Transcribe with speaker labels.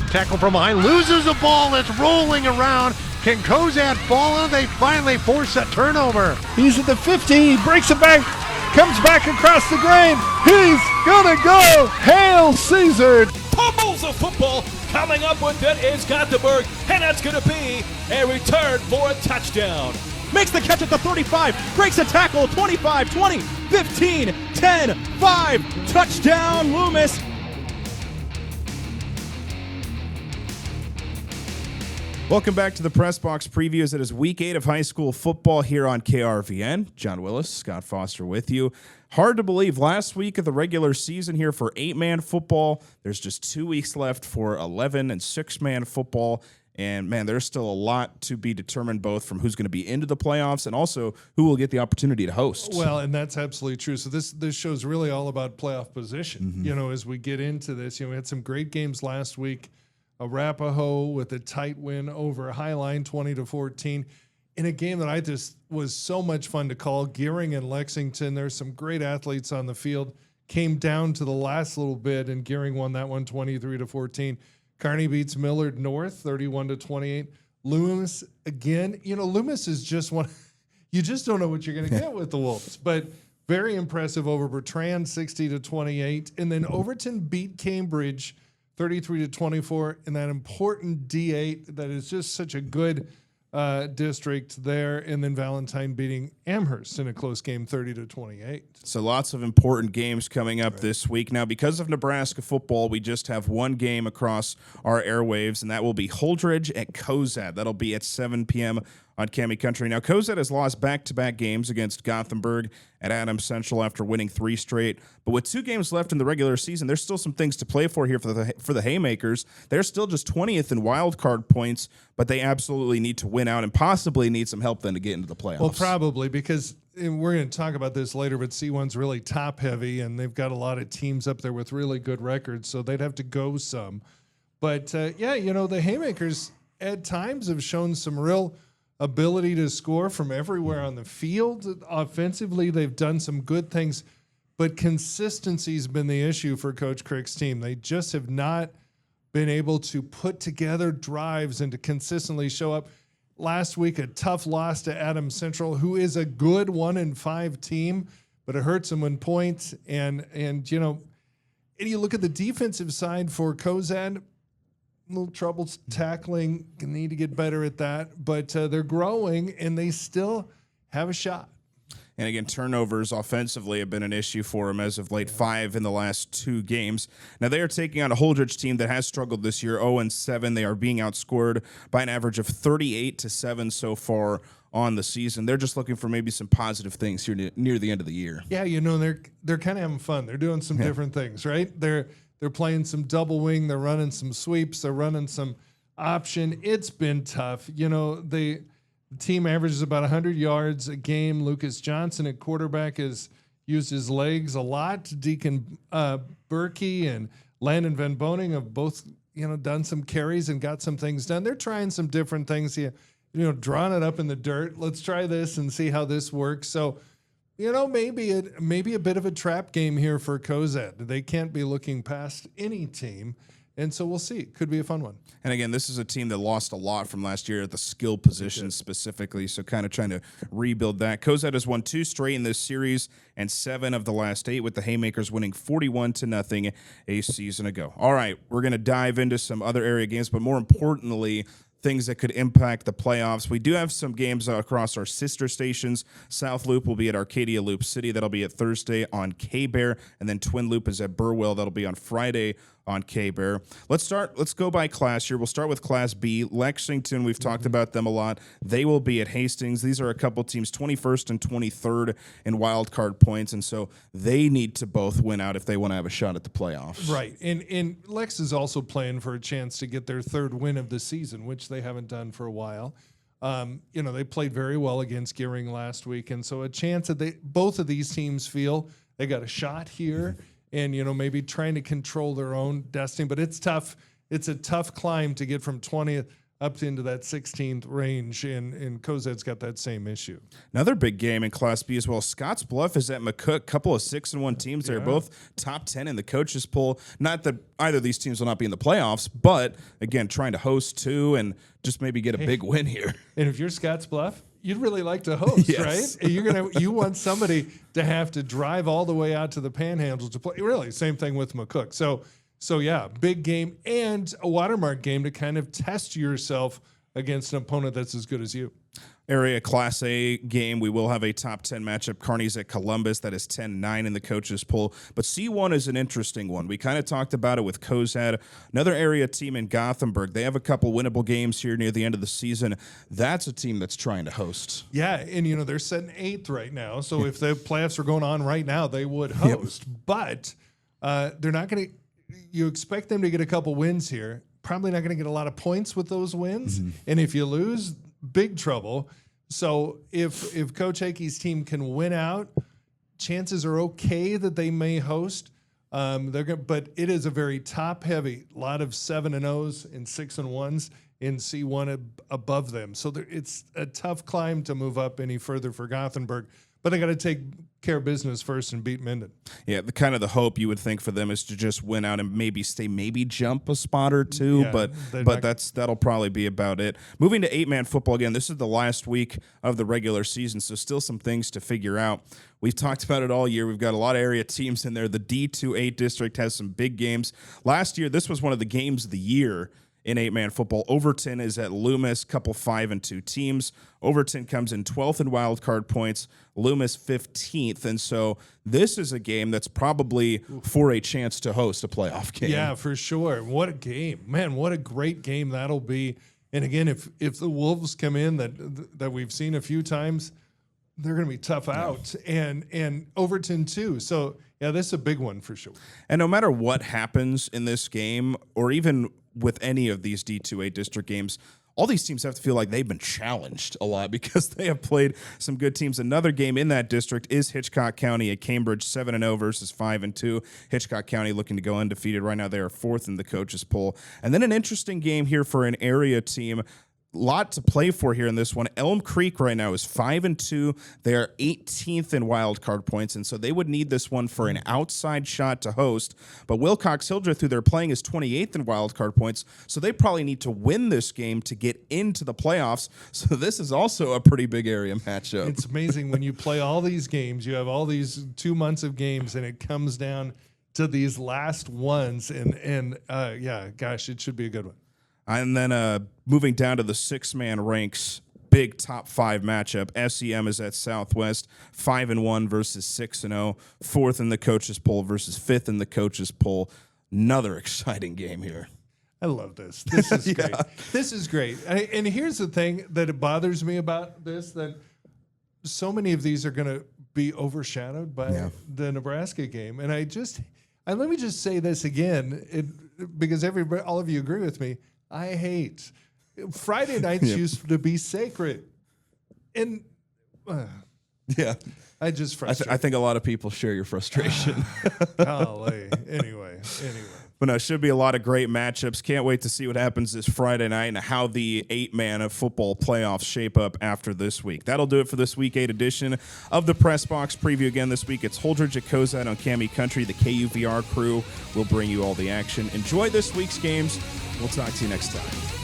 Speaker 1: Tackle from behind, loses the ball, it's rolling around. Can Cozad fall on? They finally force a turnover.
Speaker 2: He's at the 50, he breaks it back, comes back across the grain. He's gonna go. Hail Caesar.
Speaker 3: Pummels of football coming up with it is Gothenburg, and that's going to be a return for a touchdown. Makes the catch at the 35, breaks a tackle, 25, 20, 15, 10, 5, touchdown Loomis.
Speaker 4: Welcome back to the Press Box Preview as it is Week 8 of high school football here on KRVN. John Willis, Scott Foster with you. Hard to believe, last week of the regular season here for 8-man football. There's just 2 weeks left for 11 and 6-man football. And, man, there's still a lot to be determined, both from who's going to be into the playoffs and also who will get the opportunity to host.
Speaker 2: Well, and that's absolutely true. So this show's really all about playoff position. You know, as we get into this, we had some great games last week. Arapahoe with a tight win over Highline, 20-14. In a game that I just was so much fun to call, Gearing and Lexington. There's some great athletes on the field. Came down to the last little bit, and Gearing won that one 23-14. Kearney beats Millard North 31-28. Loomis again. Loomis is just one. You just don't know what you're going to get with the Wolves, but very impressive over Bertrand 60-28, and then Overton beat Cambridge 33-24 in that important D8 that is just such a good district there, and then Valentine beating Amherst in a close game 30-28.
Speaker 4: So lots of important games coming up this week. Now, because of Nebraska football, we just have one game across our airwaves, and that will be Holdrege at Cozad. That'll be at 7 p.m. on Cami Country. Now, Cozad has lost back-to-back games against Gothenburg at Adams Central after winning 3 straight. But with 2 games left in the regular season, there's still some things to play for here for the Haymakers. They're still just 20th in wild card points, but they absolutely need to win out and possibly need some help then to get into the playoffs.
Speaker 2: Well, probably, because we're going to talk about this later, but C1's really top-heavy, and they've got a lot of teams up there with really good records, so they'd have to go some. But, the Haymakers at times have shown some real ability to score from everywhere on the field. Offensively, they've done some good things, but consistency's been the issue for Coach Crick's team. They just have not been able to put together drives and to consistently show up. Last week, a tough loss to Adams Central, who is a good 1-5 team, but it hurts them in points. And you look at the defensive side for Cozad, a little trouble tackling, need to get better at that, but they're growing and they still have a shot.
Speaker 4: And again, turnovers offensively have been an issue for them as of late, 5 in the last 2 games. Now, they are taking on a Holdrege team that has struggled this year, 0-7. They are being outscored by an average of 38-7 so far on the season. They're just looking for maybe some positive things here near the end of the year.
Speaker 2: Yeah, they're kind of having fun. They're doing some different things, right? They're playing some double wing. They're running some sweeps. They're running some option. It's been tough. The team averages about 100 yards a game. Lucas Johnson at quarterback has used his legs a lot. Deacon Berkey and Landon Van Boning have both, done some carries and got some things done. They're trying some different things. Drawing it up in the dirt. Let's try this and see how this works. So, maybe a bit of a trap game here for Cozad. They can't be looking past any team. And so we'll see. Could be a fun one.
Speaker 4: And again, this is a team that lost a lot from last year at the skill position specifically, so kind of trying to rebuild that. Cozad has won 2 straight in this series and 7 of the last 8, with the Haymakers winning 41-0 a season ago. All right, we're going to dive into some other area games, but more importantly, things that could impact the playoffs. We do have some games across our sister stations. South Loop will be at Arcadia Loop City. That'll be at Thursday on K-Bear. And then Twin Loop is at Burwell. That'll be on Friday on K-Bear. Let's go by class here. We'll start with Class B. Lexington, we've talked about them a lot. They will be at Hastings. These are a couple teams, 21st and 23rd in wild card points, and so they need to both win out if they want to have a shot at the playoffs.
Speaker 2: Right, and Lex is also playing for a chance to get their 3rd win of the season, which they haven't done for a while. They played very well against Gearing last week, and so a chance that both of these teams feel they got a shot here. And, maybe trying to control their own destiny. But it's tough. It's a tough climb to get from 20th up into that 16th range, and Cozad's got that same issue.
Speaker 4: Another big game in Class B as well. Scotts Bluff is at McCook. Couple of 6-1 teams. They're both top 10 in the coaches poll. Not that either of these teams will not be in the playoffs, but again, trying to host two and just maybe get a big win here.
Speaker 2: And if you're Scotts Bluff, you'd really like to host,
Speaker 4: Yes.
Speaker 2: right? You want somebody to have to drive all the way out to the Panhandle to play. Really, same thing with McCook. So yeah, big game and a watermark game to kind of test yourself against an opponent that's as good as you.
Speaker 4: Area Class A game, we will have a top 10 matchup. Kearney's at Columbus. That is 10-9 in the coaches poll. But C1 is an interesting one. We kind of talked about it with Cozad. Another area team in Gothenburg. They have a couple winnable games here near the end of the season. That's a team that's trying to host.
Speaker 2: Yeah, and they're sitting 8th right now. So if the playoffs were going on right now, they would host. But they're not going to. You expect them to get a couple wins here. Probably not going to get a lot of points with those wins. And if you lose, big trouble. So if Coach Hickey's team can win out, chances are okay that they may host. But it is a very top-heavy, lot of 7-0s and 6-1s in C1 above them. So it's a tough climb to move up any further for Gothenburg. But they got to take care of business first and beat Minden.
Speaker 4: Yeah, the hope you would think for them is to just win out and maybe jump a spot or two, but that'll probably be about it. Moving to 8-man football again, this is the last week of the regular season, so still some things to figure out. We've talked about it all year. We've got a lot of area teams in there. The D2-8 district has some big games. Last year, this was one of the games of the year in 8-man football. Overton is at Loomis, couple 5-2 teams. Overton comes in 12th in wild card points, Loomis 15th. And so this is a game that's probably for a chance to host a playoff game.
Speaker 2: Yeah, for sure. What a game. Man, what a great game that'll be. And again, if the Wolves come in that we've seen a few times, they're going to be tough out. And Overton too. So, yeah, this is a big one for sure.
Speaker 4: And no matter what happens in this game, or even with any of these D2A district games, all these teams have to feel like they've been challenged a lot because they have played some good teams. Another game in that district is Hitchcock County at Cambridge, 7-0 versus 5-2. Hitchcock County looking to go undefeated right now. They are 4th in the coaches poll. And then an interesting game here for an area team. Lot to play for here in this one. Elm Creek right now is 5-2. They are 18th in wild card points, and so they would need this one for an outside shot to host. But Wilcox Hildreth, who they're playing, is 28th in wild card points, so they probably need to win this game to get into the playoffs. So this is also a pretty big area matchup.
Speaker 2: It's amazing when you play all these games. You have all these 2 months of games, and it comes down to these last ones. And yeah, gosh, it should be a good one.
Speaker 4: And then moving down to the 6-man ranks, big top 5 matchup. SEM is at Southwest, 5-1 versus 6-0. 4th in the coaches poll versus 5th in the coaches poll. Another exciting game here.
Speaker 2: I love this. This is great. This is great. And here's the thing that bothers me about this, that so many of these are going to be overshadowed by the Nebraska game. And let me just say this again, because all of you agree with me. I hate Friday nights used to be sacred, and I just frustrate.
Speaker 4: I think a lot of people share your frustration.
Speaker 2: Golly. Anyway.
Speaker 4: But no, it should be a lot of great matchups. Can't wait to see what happens this Friday night and how the 8-man of football playoffs shape up after this week. That'll do it for this Week 8 edition of the Press Box Preview. Again, this week it's Holdrege at Cozad on Cami Country. The KUVR crew will bring you all the action. Enjoy this week's games. We'll talk to you next time.